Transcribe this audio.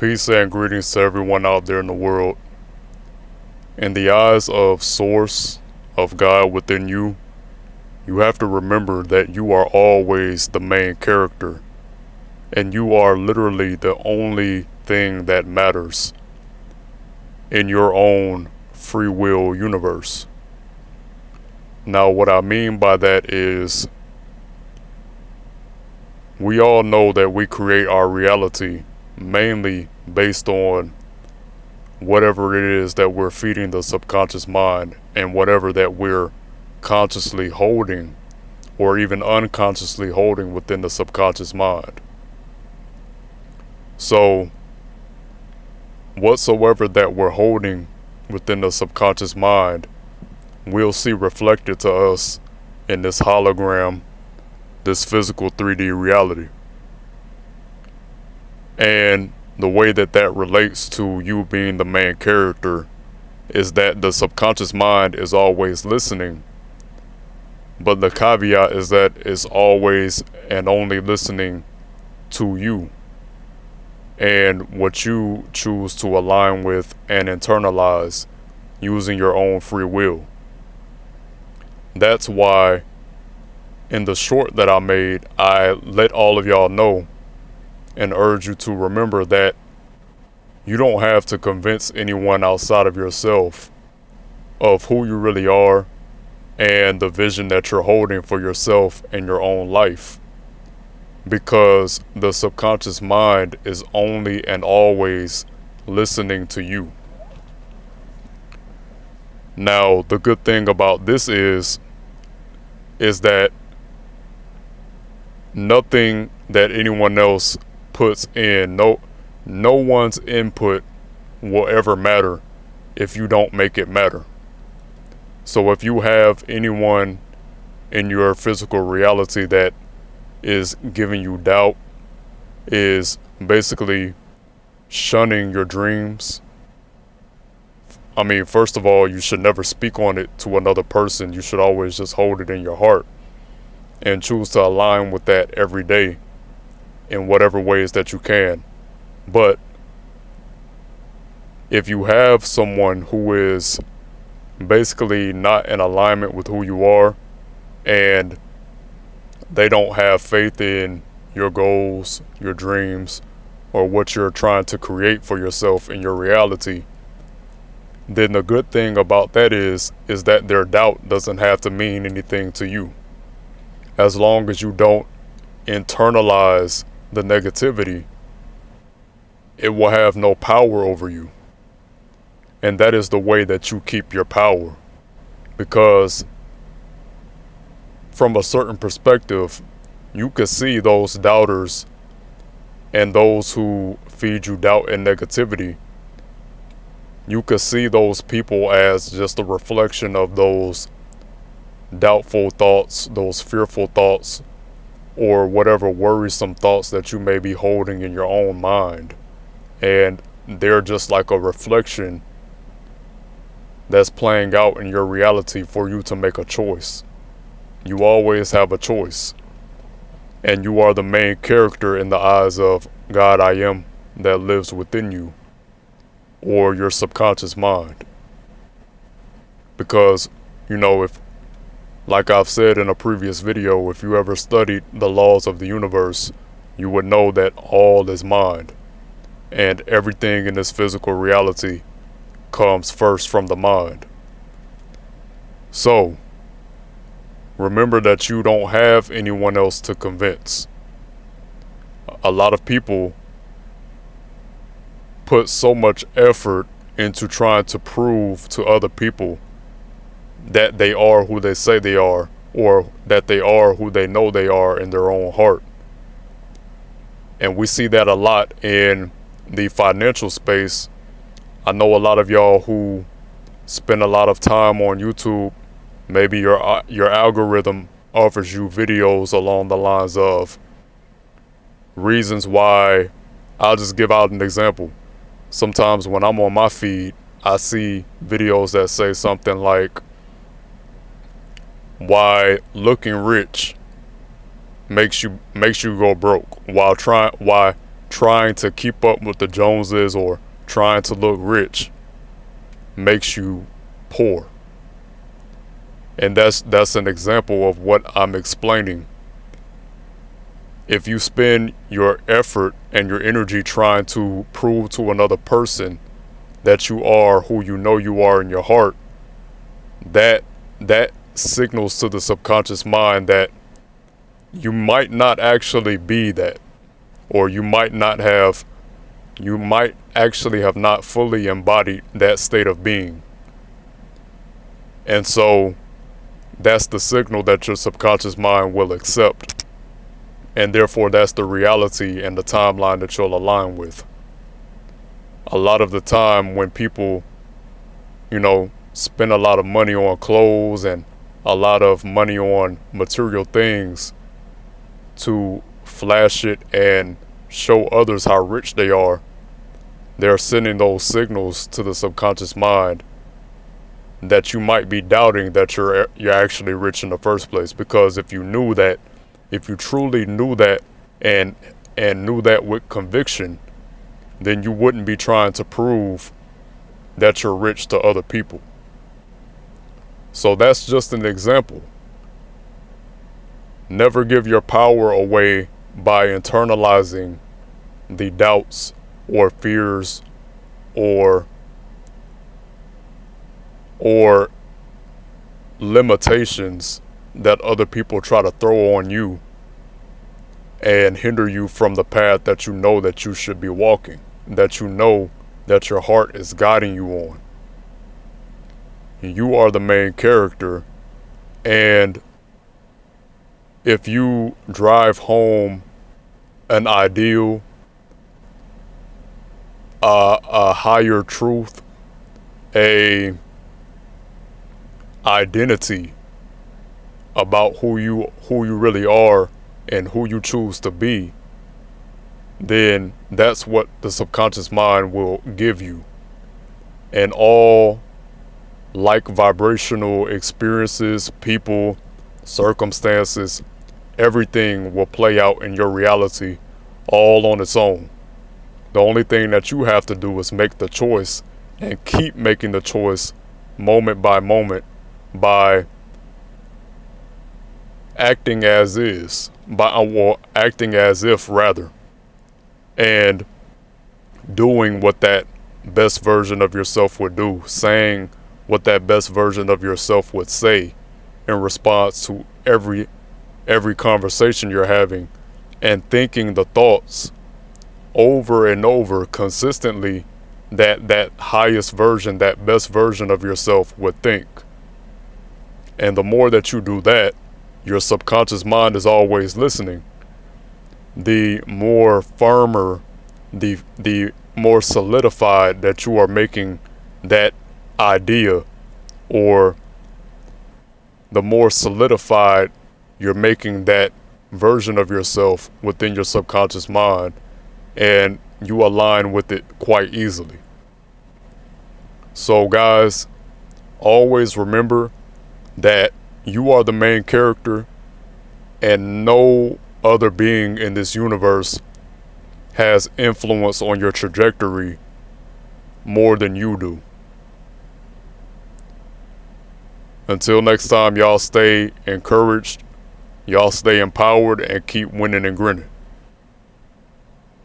Peace and greetings to everyone out there in the world. In the eyes of Source, of God within you, you have to remember that you are always the main character, and you are literally the only thing that matters in your own free will universe. Now, what I mean by that is, we all know that we create our reality mainly based on whatever it is that we're feeding the subconscious mind and whatever that we're consciously holding or even unconsciously holding within the subconscious mind. So, whatsoever that we're holding within the subconscious mind, we'll see reflected to us in this hologram, this physical 3D reality. And the way that that relates to you being the main character is that the subconscious mind is always listening, but the caveat is that it's always and only listening to you and what you choose to align with and internalize using your own free will. That's why in the short that I made, I let all of y'all know and urge you to remember that you don't have to convince anyone outside of yourself of who you really are and the vision that you're holding for yourself and your own life, because the subconscious mind is only and always listening to you. Now, the good thing about this is that nothing that anyone else puts in, no one's input will ever matter if you don't make it matter. So if you have anyone in your physical reality that is giving you doubt, is basically shunning your dreams, I mean, first of all, you should never speak on it to another person. You should always just hold it in your heart and choose to align with that every day in whatever ways that you can. But if you have someone who is basically not in alignment with who you are and they don't have faith in your goals, your dreams, or what you're trying to create for yourself in your reality, then the good thing about that is that their doubt doesn't have to mean anything to you. As long as you don't internalize the negativity, it will have no power over you. And that is the way that you keep your power. Because from a certain perspective, you can see those doubters and those who feed you doubt and negativity. You can see those people as just a reflection of those doubtful thoughts, those fearful thoughts, or whatever worrisome thoughts that you may be holding in your own mind. And they're just like a reflection that's playing out in your reality for you to make a choice. You always have a choice. And you are the main character in the eyes of God I Am that lives within you, or your subconscious mind. Because, if, like I've said in a previous video, if you ever studied the laws of the universe, you would know that all is mind. And everything in this physical reality comes first from the mind. So, remember that you don't have anyone else to convince. A lot of people put so much effort into trying to prove to other people that they are who they say they are, or that they are who they know they are in their own heart. And we see that a lot in the financial space. I know a lot of y'all who spend a lot of time on YouTube. Maybe your algorithm offers you videos along the lines of reasons why. I'll just give out an example. Sometimes when I'm on my feed, I see videos that say something like, why looking rich makes you go broke, why trying to keep up with the Joneses or trying to look rich makes you poor. And that's an example of what I'm explaining. If you spend your effort and your energy trying to prove to another person that you are who you know you are in your heart, that that signals to the subconscious mind that you might not actually be that, or you might actually have not fully embodied that state of being. And so that's the signal that your subconscious mind will accept. And therefore, that's the reality and the timeline that you'll align with. A lot of the time, when people, spend a lot of money on clothes and a lot of money on material things to flash it and show others how rich they are, they're sending those signals to the subconscious mind that you might be doubting that you're actually rich in the first place. Because if you truly knew that and knew that with conviction, then you wouldn't be trying to prove that you're rich to other people. So that's just an example. Never give your power away by internalizing the doubts or fears or limitations that other people try to throw on you and hinder you from the path that you know that you should be walking, that you know that your heart is guiding you on. You are the main character, and if you drive home an ideal, a higher truth, a identity about who you really are and who you choose to be, then that's what the subconscious mind will give you. And all like vibrational experiences, people, circumstances, everything will play out in your reality all on its own. The only thing that you have to do is make the choice and keep making the choice moment by moment by acting as is, acting as if rather, and doing what that best version of yourself would do, saying what that best version of yourself would say in response to every conversation you're having, and thinking the thoughts over and over consistently that highest version, that best version of yourself would think. And the more that you do that, your subconscious mind is always listening. The more firmer, the more solidified that you are making that idea, or the more solidified you're making that version of yourself within your subconscious mind, and you align with it quite easily. So guys, always remember that you are the main character, and no other being in this universe has influence on your trajectory more than you do. Until next time, y'all stay encouraged, y'all stay empowered, and keep winning and grinning.